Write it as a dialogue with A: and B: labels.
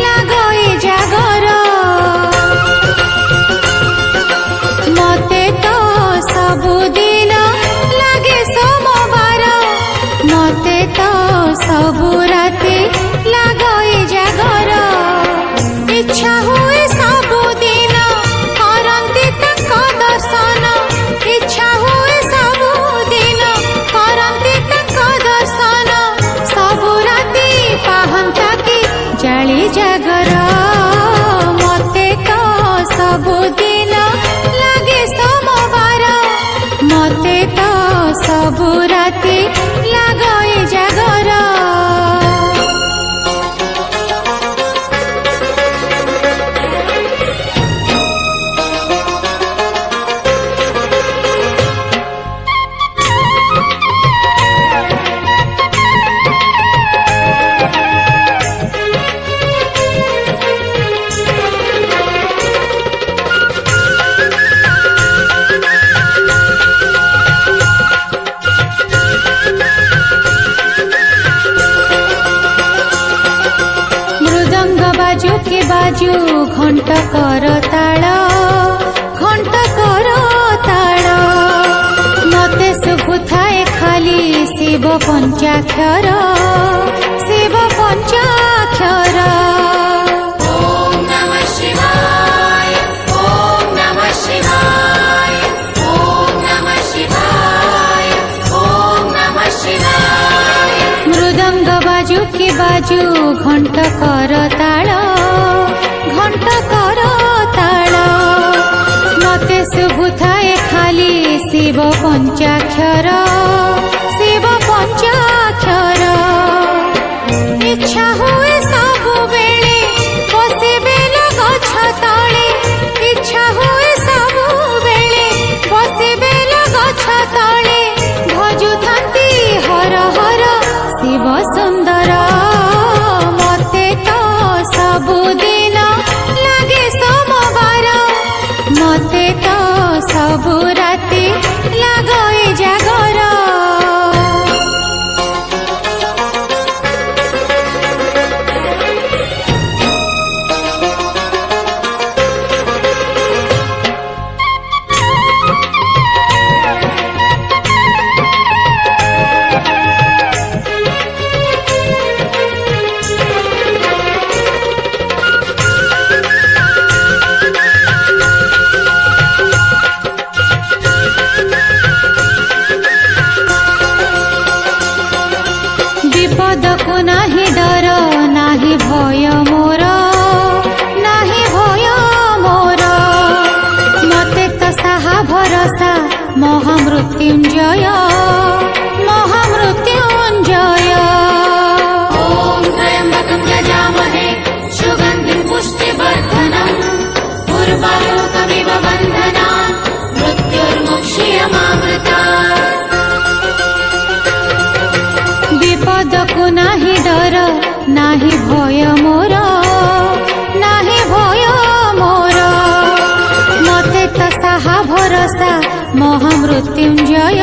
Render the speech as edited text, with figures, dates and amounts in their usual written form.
A: लागई जागर मते तो सबुदिन लागे सोमवार मते तो सबु राति लागई जागर इच्छा हुए सबुदिन करंती तक दर्शन इच्छा हुए सबुदिन करंती तक दर्शन सबु राति पाहंता की जाली जागर मते तो सबुदिन लागे सोमवार मते तो सबु राति लागई जागर बाजू के बाजू घंट कर ताल मते शुभुथाए खाली शिव पंचाक्षर शिव पंचाक्षर
B: ओम नमः शिवाय ओम नमः शिवाय ओम नमः शिवाय ओम नमः शिवाय
A: मृदंग बाजू के बाजू घंट कर ताल मते शुभुथाए खाली शिव पंचाक्षर शिव पंचाक्षर इच्छा हुए सबु बेले बसिबे गछ तले इच्छा हुए सबु बेले बसिबे गछ तले भजुथांती हर हर शिव सुंदर मते तो सबुदिन लागे सोमवार मते तो सबु राति लागई जागर विपद को नाही डर नाही भय मोर मते तो साहा भरोसा महामृत्युंजय
B: ओम त्र्यंबकं यजामहे सुगन्धिं पुष्टिवर्धनम् उर्वारुकमिव बन्धनान् मृत्युर्मुक्षीयमामृतात्
A: विपद को नाही डर नाही भय मोर मते तो साहा भरोसा महामृत्युंजय